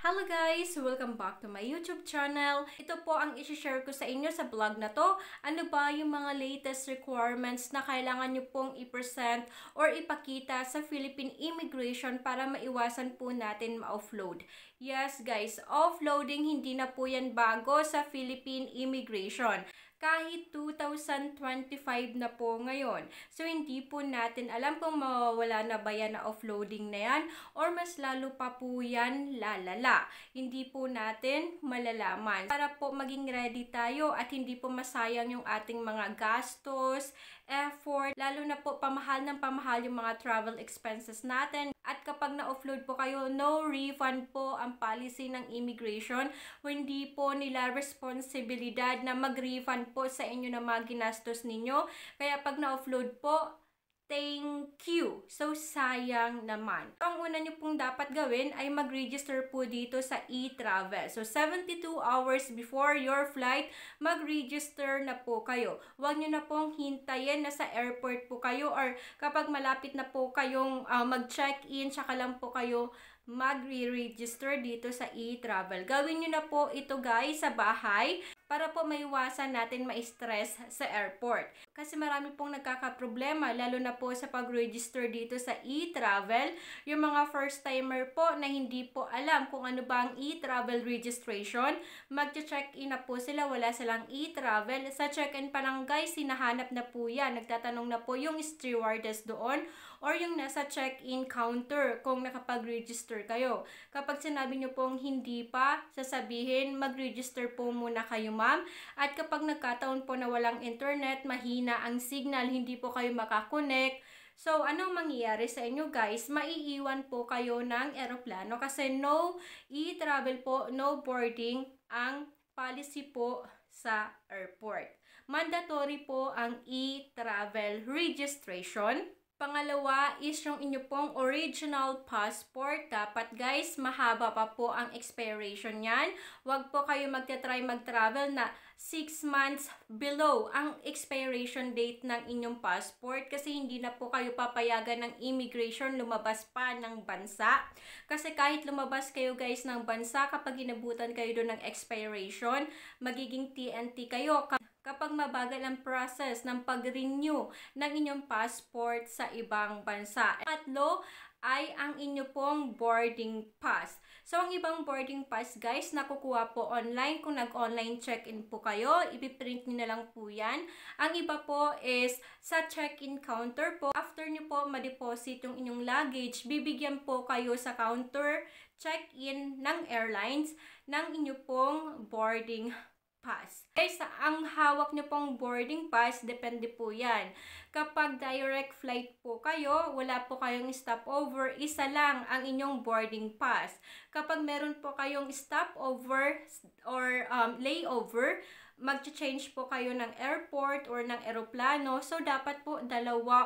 Hello guys! Welcome back to my YouTube channel. Ito po ang isi-share ko sa inyo sa vlog na to. Ano ba yung mga latest requirements na kailangan nyo pong i-present or ipakita sa Philippine Immigration para maiwasan po natin ma-offload. Yes guys, offloading hindi na po yan bago sa Philippine Immigration. Kahit 2025 na po ngayon. So, hindi po natin alam kung mawawala na ba yan na offloading na yan or mas lalo pa po yan lalala. Hindi po natin malalaman. Para po maging ready tayo at hindi po masayang yung ating mga gastos, effort, lalo na po pamahal ng pamahal yung mga travel expenses natin. At kapag na-offload po kayo, no refund po ang policy ng immigration. Hindi po nila responsibilidad na mag-refund po sa inyo na mga ginastos ninyo. Kaya pag na-offload po, thank you. So, sayang naman. Ang una nyo pong dapat gawin ay mag-register po dito sa e-travel. So, 72 hours before your flight, mag-register na po kayo. Huwag nyo na pong hintayin na sa airport po kayo or kapag malapit na po kayong mag-check-in, tsaka lang po kayo mag-re-register dito sa e-travel. Gawin nyo na po ito guys sa bahay para po maiwasan natin ma-stress sa airport. Kasi marami pong nagkakaproblema, lalo na po sa pag-register dito sa e-travel. Yung mga first-timer po na hindi po alam kung ano ba ang e-travel registration, mag-check-in na po sila, wala silang e-travel. Sa check-in pa lang guys, hinahanap na po yan. Nagtatanong na po yung stewardess doon or yung nasa check-in counter kung nakapag-register kayo. Kapag sinabi nyo pong hindi pa, sasabihin mag-register po muna kayo ma'am. At kapag nagkataon po na walang internet, mahina ang signal, hindi po kayo makakonect, so anong mangyayari sa inyo guys? Maiiwan po kayo ng eroplano kasi no e-travel po, no boarding ang policy po sa airport. Mandatory po ang e-travel registration. Pangalawa is yung inyo pong original passport. Dapat guys, mahaba pa po ang expiration yan. Huwag po kayo magte-try mag-travel na 6 months below ang expiration date ng inyong passport kasi hindi na po kayo papayagan ng immigration lumabas pa ng bansa. Kasi kahit lumabas kayo guys ng bansa, kapag inabutan kayo doon ng expiration, magiging TNT kayo. Kapag mabagal ang process ng pag-renew ng inyong passport sa ibang bansa. Tatlo ay ang inyo pong boarding pass. So, ang ibang boarding pass guys, nakukuha po online. Kung nag-online check-in po kayo, ipiprint nyo na lang po yan. Ang iba po is sa check-in counter po. After nyo po ma-deposit yung inyong luggage, bibigyan po kayo sa counter check-in ng airlines ng inyo pong boarding pass. Guys, ang hawak nyo pong boarding pass, depende po yan. Kapag direct flight po kayo, wala po kayong stopover, isa lang ang inyong boarding pass. Kapag meron po kayong stopover or layover, mag-change po kayo ng airport or ng eroplano. So, dapat po 2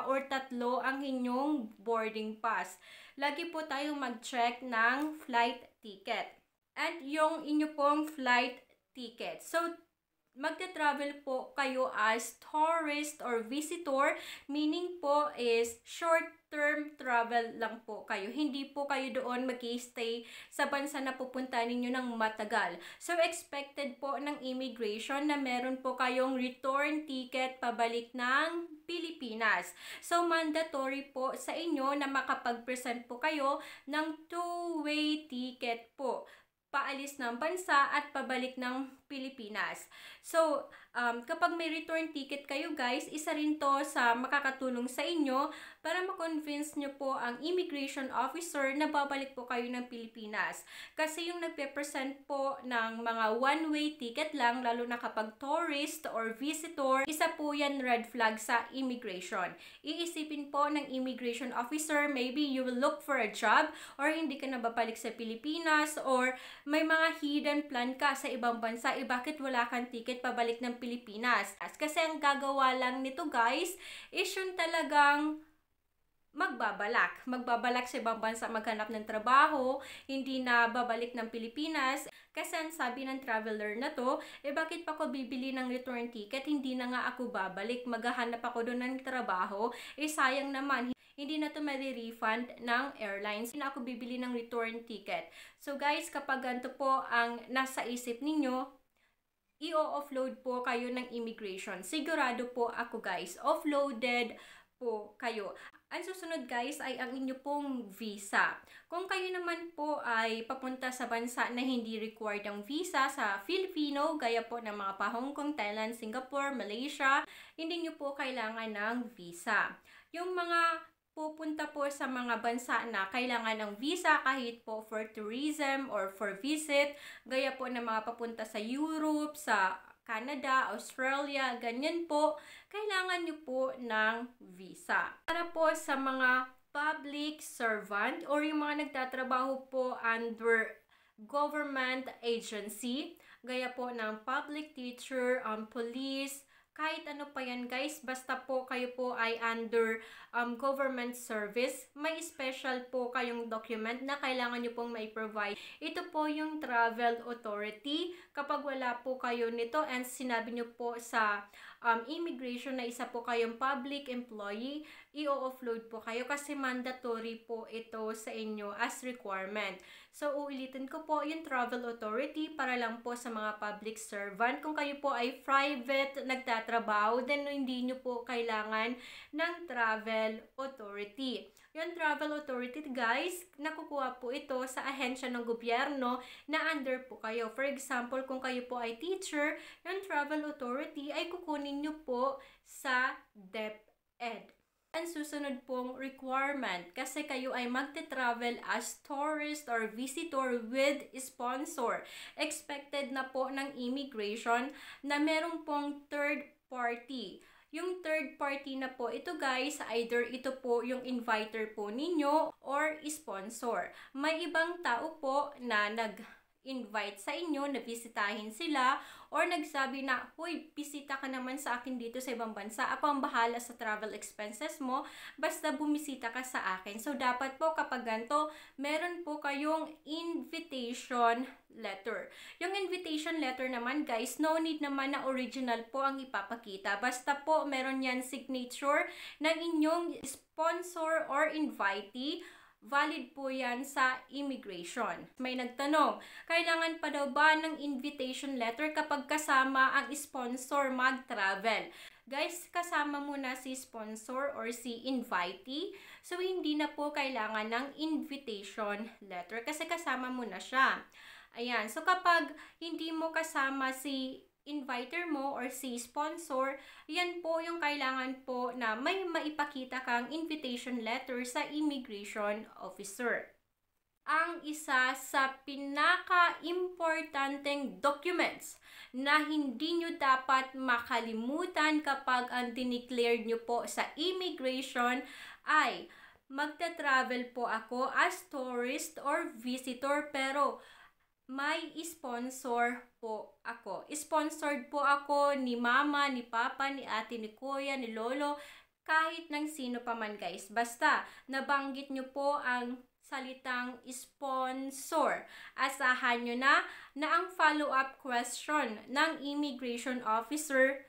or 3 ang inyong boarding pass. Lagi po tayong mag-check ng flight ticket. At yung inyo pong flight ticket. So, magte-travel po kayo as tourist or visitor, meaning po is short-term travel lang po kayo. Hindi po kayo doon mag-stay sa bansa na pupunta ninyo ng matagal. So, expected po ng immigration na meron po kayong return ticket pabalik ng Pilipinas. So, mandatory po sa inyo na makapag-present po kayo ng two-way ticket po. Paalis ng bansa at pabalik ng Pilipinas. So, kapag may return ticket kayo guys, isa rin to sa makakatulong sa inyo para ma-convince nyo po ang immigration officer na babalik po kayo ng Pilipinas. Kasi yung nagpe-present po ng mga one-way ticket lang, lalo na kapag tourist or visitor, isa po yan red flag sa immigration. Iisipin po ng immigration officer, maybe you will look for a job or hindi ka na babalik sa Pilipinas or may mga hidden plan ka sa ibang bansa, bakit wala kang ticket pabalik ng Pilipinas? Kasi ang gagawa lang nito guys, is yung talagang magbabalak sa ibang bansa maghanap ng trabaho, hindi na babalik ng Pilipinas. Kasi ang sabi ng traveler na to, bakit pa ako bibili ng return ticket, hindi na nga ako babalik, maghahanap ako doon ng trabaho, sayang naman. hindi na to ma-refund ng airlines. Hindi na ako bibili ng return ticket. So guys, kapag ganito po ang nasa isip ninyo, i-offload po kayo ng immigration. Sigurado po ako guys, offloaded po kayo. Ang susunod guys ay ang inyo pong visa. Kung kayo naman po ay papunta sa bansa na hindi required ang visa sa Filipino, gaya po ng mga pa-Hong Kong, Thailand, Singapore, Malaysia, hindi nyo po kailangan ng visa. Yung mga pupunta po sa mga bansa na kailangan ng visa kahit po for tourism or for visit, gaya po ng mga papunta sa Europe, sa Canada, Australia, ganyan po, kailangan nyo po ng visa. Para po sa mga public servant or yung mga nagtatrabaho po under government agency, gaya po ng public teacher, police, kahit ano pa yan guys, basta po kayo po ay under government service, may special po kayong document na kailangan nyo pong may provide. Ito po yung travel authority. Kapag wala po kayo nito and sinabi nyo po sa immigration na isa po kayong public employee, i-offload po kayo kasi mandatory po ito sa inyo as requirement. So, uulitin ko po yung travel authority para lang po sa mga public servant. Kung kayo po ay private nagtatrabaho, then hindi nyo po kailangan ng travel authority. Yung travel authority guys, nakukuha po ito sa ahensya ng gobyerno na under po kayo. For example, kung kayo po ay teacher, yung travel authority ay kukunin nyo po sa DepEd. Ang susunod pong requirement, kasi kayo ay magte-travel as tourist or visitor with sponsor. Expected na po ng immigration na meron pong third party. Yung third party na po, ito guys, either ito po yung inviter po ninyo or sponsor. May ibang tao po na nag-invite sa inyo na bisitahin sila or nagsabi na, "Hoy, bisita ka naman sa akin dito sa ibang bansa. Ako ang bahala sa travel expenses mo, basta bumisita ka sa akin." So, dapat po kapag ganito, meron po kayong invitation letter. Yung invitation letter naman guys, no need naman na original po ang ipapakita. Basta po meron yan signature ng inyong sponsor or invitee. Valid po yan sa immigration. May nagtanong, kailangan pa daw ba ng invitation letter kapag kasama ang sponsor mag-travel? Guys, kasama muna si sponsor or si invitee. So, hindi na po kailangan ng invitation letter kasi kasama mo na siya. Ayan. So, kapag hindi mo kasama si inviter mo or si sponsor, yan po yung kailangan po na may maipakita kang invitation letter sa immigration officer. Ang isa sa pinaka-importanteng documents na hindi nyo dapat makalimutan kapag ang dineclare nyo po sa immigration ay magta-travel po ako as tourist or visitor pero may sponsor po ako. Sponsored po ako ni mama, ni papa, ni ate, ni kuya, ni lolo, kahit ng sino pa man guys. Basta nabanggit nyo po ang salitang sponsor. Asahan nyo na ang follow-up question ng immigration officer,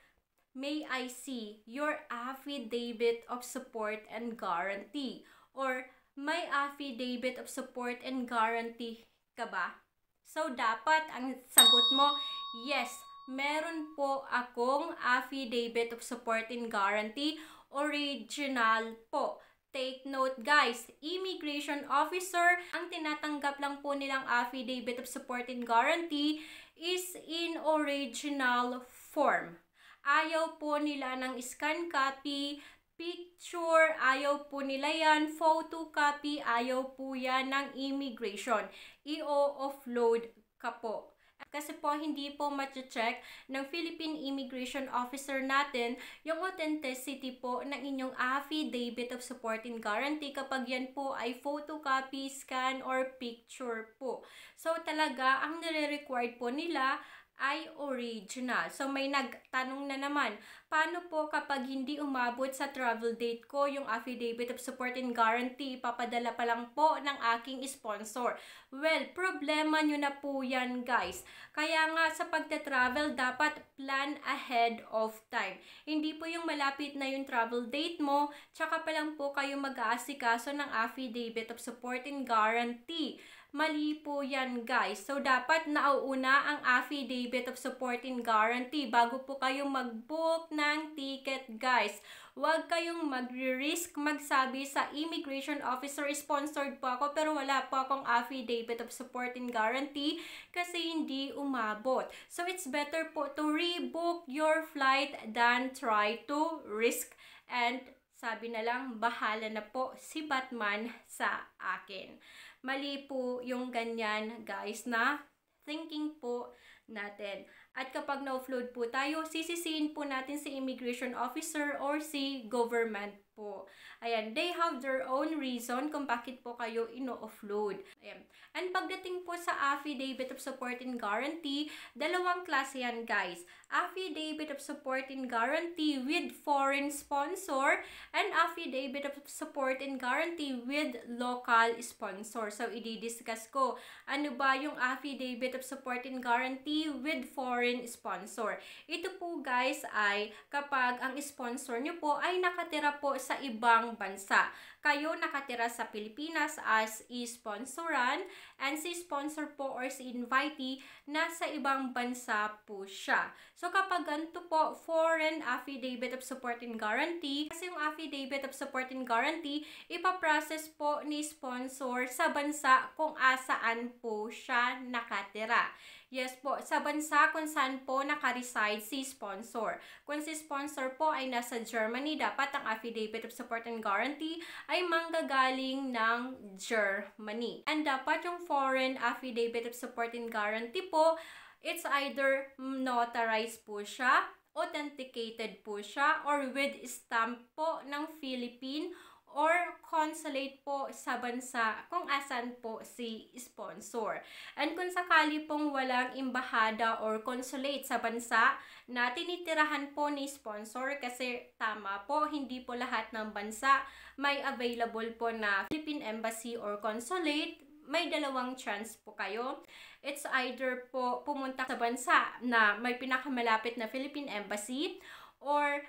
"May I see your affidavit of support and guarantee?" Or, "May affidavit of support and guarantee ka ba?" So, dapat ang sagot mo, yes, meron po akong affidavit of support and guarantee, original po. Take note guys, immigration officer, ang tinatanggap lang po nilang affidavit of support and guarantee is in original form. Ayaw po nila ng scan copy, picture, ayaw po nila yan, photocopy, ayaw po yan ng immigration. I-offload ka po. Kasi po hindi po ma-check ng Philippine Immigration Officer natin yung authenticity po ng inyong affidavit of support and guarantee kapag yan po ay photocopy, scan, or picture po. So talaga, ang nire-required po nila ay original. So may nagtanong na naman, paano po kapag hindi umabot sa travel date ko yung affidavit of support and guarantee, ipapadala pa lang po ng aking sponsor? Well, problema nyo na po yan, guys. Kaya nga sa pagta-travel, dapat plan ahead of time. Hindi po yung malapit na yung travel date mo, tsaka pa lang po kayo mag-aasikaso ng affidavit of support and guarantee. Mali po yan, guys. So, dapat nauuna ang affidavit of support and guarantee bago po kayo mag-book ng ticket, guys. Huwag kayong magre-risk magsabi sa immigration officer, sponsored po ako pero wala po akong affidavit of support and guarantee kasi hindi umabot. So, it's better po to rebook your flight than try to risk, and sabi na lang, bahala na po si Batman sa akin. Mali po yung ganyan, guys, na thinking po natin. At kapag na-offload po tayo, sisisiin po natin si immigration officer or si government po. Ayan, they have their own reason kung bakit po kayo ino-offload. Ayan. And pagdating po sa affidavit of support and guarantee, dalawang klase yan, guys. Affidavit of support and guarantee with foreign sponsor and affidavit of support and guarantee with local sponsor. So, i-discuss ko, ano ba yung affidavit of support and guarantee with foreign sponsor? Ito po, guys, ay kapag ang sponsor nyo po ay nakatira po sa ibang bansa. Kayo nakatira sa Pilipinas as i-sponsoran, and si sponsor po or si invitee nasa ibang bansa po siya. So kapag ganito po, foreign affidavit of support and guarantee, kasi yung affidavit of support and guarantee, ipaprocess po ni sponsor sa bansa kung asaan po siya nakatira. Yes po, sa bansa kung saan po nakareside si sponsor. Kung si sponsor po ay nasa Germany, dapat ang affidavit of support and guarantee ay manggagaling ng Germany. And dapat yung foreign affidavit of support and guarantee po, it's either notarized po siya, authenticated po siya, or with stamp po ng Philippine or consulate po sa bansa kung asan po si sponsor. And kung sakali pong walang embahada or consulate sa bansa na tinitirahan po ni sponsor, kasi tama po, hindi po lahat ng bansa may available po na Philippine Embassy or consulate, may dalawang chance po kayo. It's either po pumunta sa bansa na may pinakamalapit na Philippine Embassy, or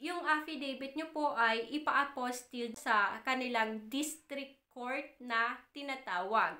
yung affidavit nyo po ay ipa-apostille sa kanilang district court na tinatawag.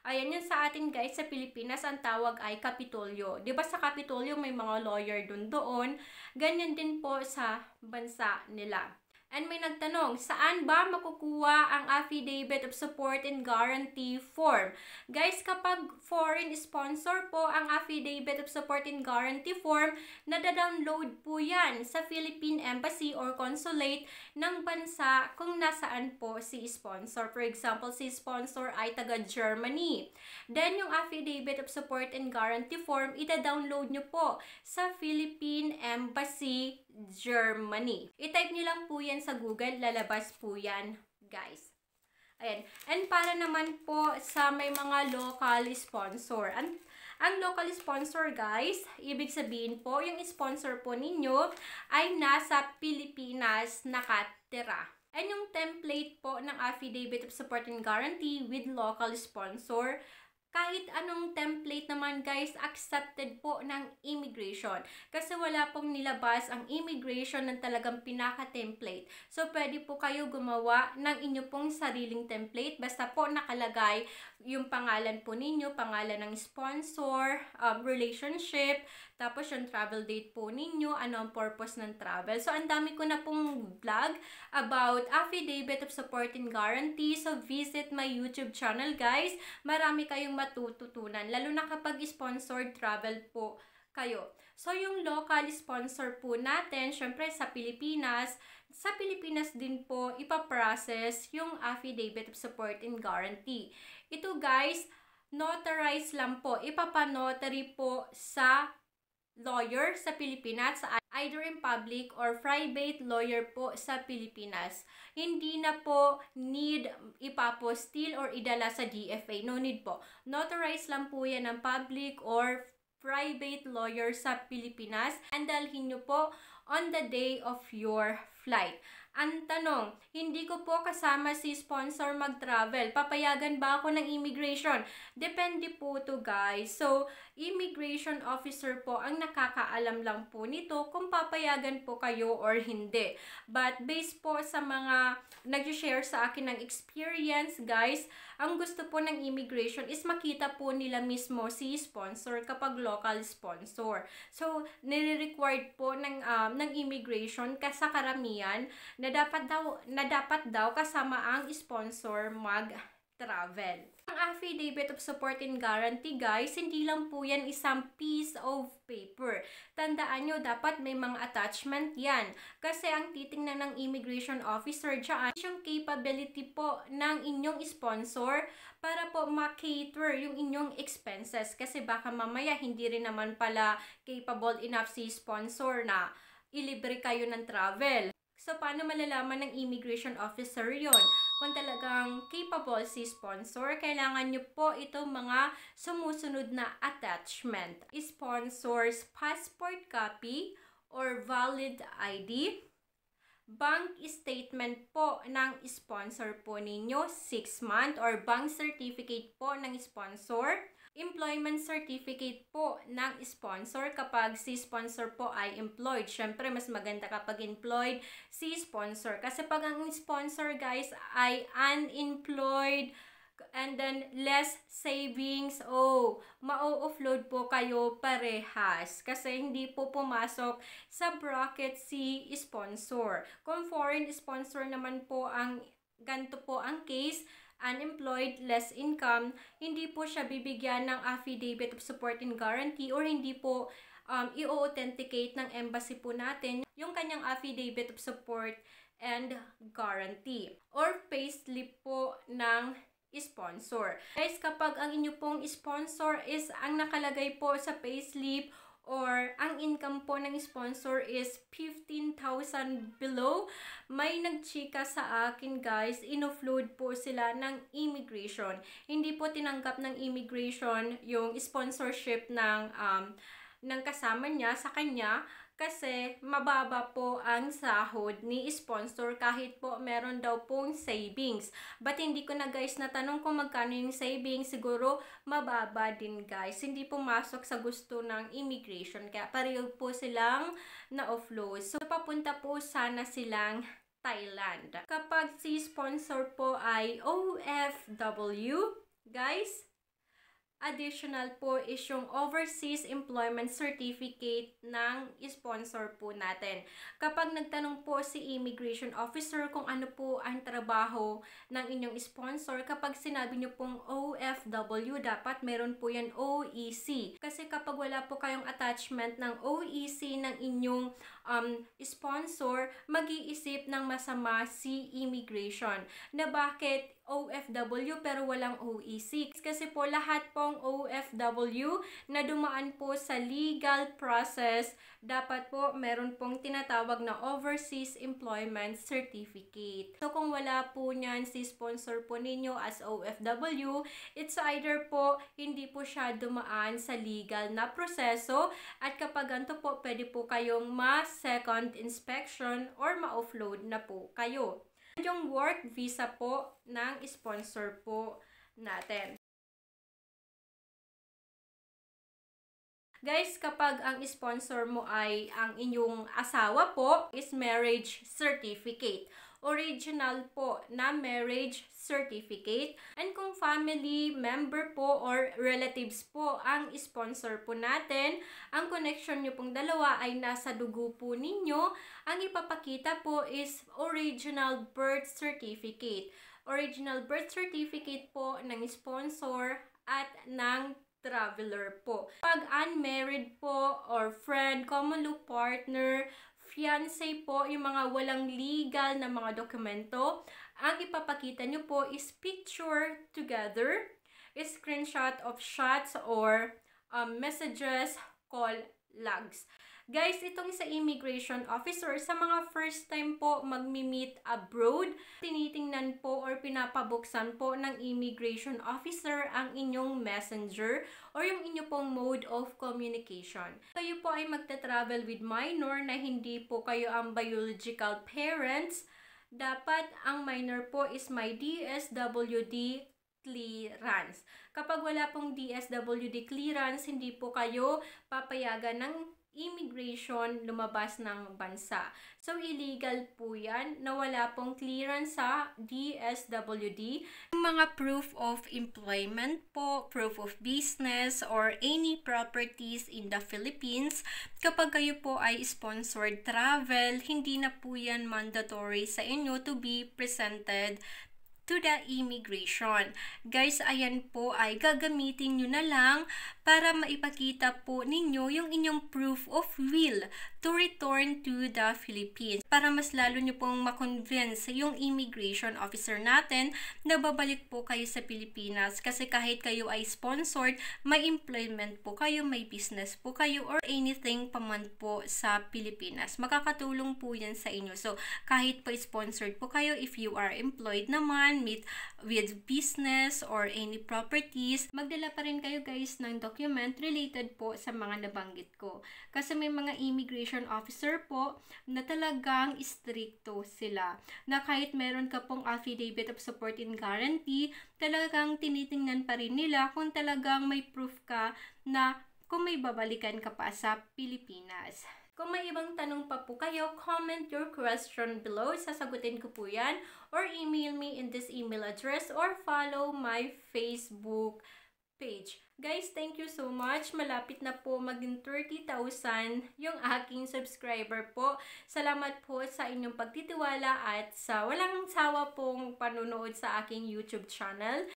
Ayan, yun sa atin, guys, sa Pilipinas, ang tawag ay Kapitolyo. Diba sa Kapitolyo may mga lawyer doon? Ganyan din po sa bansa nila. And may nagtanong, saan ba makukuha ang affidavit of support and guarantee form? Guys, kapag foreign sponsor po ang affidavit of support and guarantee form, nadadownload po yan sa Philippine Embassy or Consulate ng bansa kung nasaan po si sponsor. For example, si sponsor ay taga Germany. Then, yung affidavit of support and guarantee form, ita-download nyo po sa Philippine Embassy Germany. I-type nyo lang po yan sa Google, lalabas po yan, guys. Ayan. And para naman po sa may mga local sponsor. Ang local sponsor, guys, ibig sabihin po, yung sponsor po ninyo ay nasa Pilipinas nakatira. And yung template po ng affidavit of support and guarantee with local sponsor, kahit anong template naman, guys, accepted po ng immigration. Kasi wala pong nilabas ang immigration ng talagang pinaka-template. So, pwede po kayo gumawa ng inyo pong sariling template. Basta po nakalagay yung pangalan po ninyo, pangalan ng sponsor, relationship, tapos yung travel date po ninyo, ano ang purpose ng travel. So, ang dami ko na pong vlog about affidavit of support and guarantee. So, visit my YouTube channel, guys. Marami kayong matututunan, lalo na kapag sponsored travel po kayo. So, yung local sponsor po natin, syempre sa Pilipinas din po ipaprocess yung affidavit of support and guarantee. Ito, guys, notarize lang po. Ipapanotary po sa lawyer sa Pilipinas, either in public or private lawyer po sa Pilipinas. Hindi na po need ipapostille or idala sa DFA. No need po. Notarize lang po yan ng public or private lawyer sa Pilipinas. Andalhin nyo po on the day of your flight. Ang tanong, hindi ko po kasama si sponsor mag-travel. Papayagan ba ako ng immigration? Depende po to guys. So, immigration officer po ang nakakaalam lang po nito kung papayagan po kayo or hindi. But based po sa mga nag-share sa akin ng experience guys, ang gusto po ng immigration is makita po nila mismo si sponsor kapag local sponsor. So, nire-required po ng immigration sa karamihan na dapat daw kasama ang sponsor mag-travel. Ang affidavit of support and guarantee guys, hindi lang po yan isang piece of paper. Tandaan nyo, dapat may mga attachment yan. Kasi ang titingnan ng immigration officer dyan, yung capability po ng inyong sponsor para po ma-cater yung inyong expenses. Kasi baka mamaya hindi rin naman pala capable enough si sponsor na ilibre kayo ng travel. So, paano malalaman ng immigration officer yon? Kung talagang capable si sponsor, kailangan nyo po ito mga sumusunod na attachment. Sponsor's passport copy or valid ID, bank statement po ng sponsor po ninyo, 6-month or bank certificate po ng sponsor, employment certificate po ng sponsor kapag si sponsor po ay employed. Syempre, mas maganda kapag employed si sponsor. Kasi pag ang sponsor guys ay unemployed and then less savings, ma-offload po kayo parehas. Kasi hindi po pumasok sa bracket si sponsor. Kung foreign sponsor naman po ang ganito po ang case, unemployed, less income, hindi po siya bibigyan ng affidavit of support and guarantee or hindi po i-authenticate ng embassy po natin yung kanyang affidavit of support and guarantee or payslip po ng sponsor. Guys, kapag ang inyo pong sponsor is ang nakalagay po sa payslip or ang income po ng sponsor is 15,000 below, may nagchika sa akin guys, in-offload po sila ng immigration. Hindi po tinanggap ng immigration yung sponsorship ng kasama niya sa kanya kasi mababa po ang sahod ni sponsor kahit po meron daw pong savings. But hindi ko na guys natanong kung magkano yung savings, siguro mababa din guys. Hindi pumasok sa gusto ng immigration kaya pareho po silang na-offload. So papunta po sana silang Thailand. Kapag si sponsor po ay OFW, guys, additional po is yung Overseas Employment Certificate ng sponsor po natin. Kapag nagtanong po si immigration officer kung ano po ang trabaho ng inyong sponsor, kapag sinabi nyo pong OFW, dapat meron po yan OEC. Kasi kapag wala po kayong attachment ng OEC ng inyong sponsor, mag-iisip ng masama si immigration na bakit OFW pero walang OEC. Kasi po lahat pong OFW na dumaan po sa legal process, dapat po meron pong tinatawag na Overseas Employment Certificate. So kung wala po niyan si sponsor po ninyo as OFW, it's either po hindi po siya dumaan sa legal na proseso at kapag ganito po, pwede po kayong ma-second inspection or ma-offload na po kayo. Yung work visa po ng sponsor po natin. Guys, kapag ang sponsor mo ay ang inyong asawa po, is marriage certificate. Original po na marriage certificate. And kung family member po or relatives po ang sponsor po natin, ang connection nyo pong dalawa ay nasa dugo po ninyo, ang ipapakita po is original birth certificate. Original birth certificate po ng sponsor at ng traveler po. Pag unmarried po or friend, common law partner, fiancé po, yung mga walang legal na mga dokumento, ang ipapakita nyo po is picture together, screenshot of shots or messages, call logs. Guys, itong sa immigration officer, sa mga first time po magmi-meet abroad, tinitingnan po or pinapabuksan po ng immigration officer ang inyong messenger or yung inyo pong mode of communication. Kayo po ay magta-travel with minor na hindi po kayo ang biological parents. Dapat ang minor po is may DSWD clearance. Kapag wala pong DSWD clearance, hindi po kayo papayagan ng immigration lumabas ng bansa. So, illegal po yan na wala pong clearance sa DSWD. Yung mga proof of employment po, proof of business, or any properties in the Philippines, kapag kayo po ay sponsored travel, hindi na po yan mandatory sa inyo to be presented to the immigration. Guys, ayan po ay gagamitin nyo na lang para maipakita po ninyo yung inyong proof of will to return to the Philippines. Para mas lalo nyo pong makonvince yung immigration officer natin na babalik po kayo sa Pilipinas. Kasi kahit kayo ay sponsored, may employment po kayo, may business po kayo, or anything pa man po sa Pilipinas. Makakatulong po yan sa inyo. So, kahit po sponsored po kayo, if you are employed naman, with business or any properties, magdala pa rin kayo guys ng document related po sa mga nabanggit ko. Kasi may mga immigration officer po na talagang stricto sila. Na kahit meron ka pong affidavit of support and guarantee, talagang tinitingnan pa rin nila kung talagang may proof ka na kung may babalikan ka pa sa Pilipinas. Kung may ibang tanong pa po kayo, comment your question below. Sasagutin ko po yan. Or email me in this email address or follow my Facebook page. Guys, thank you so much. Malapit na po maging 30,000 yung aking subscriber po. Salamat po sa inyong pagtitiwala at sa walang sawa pong panunood sa aking YouTube channel.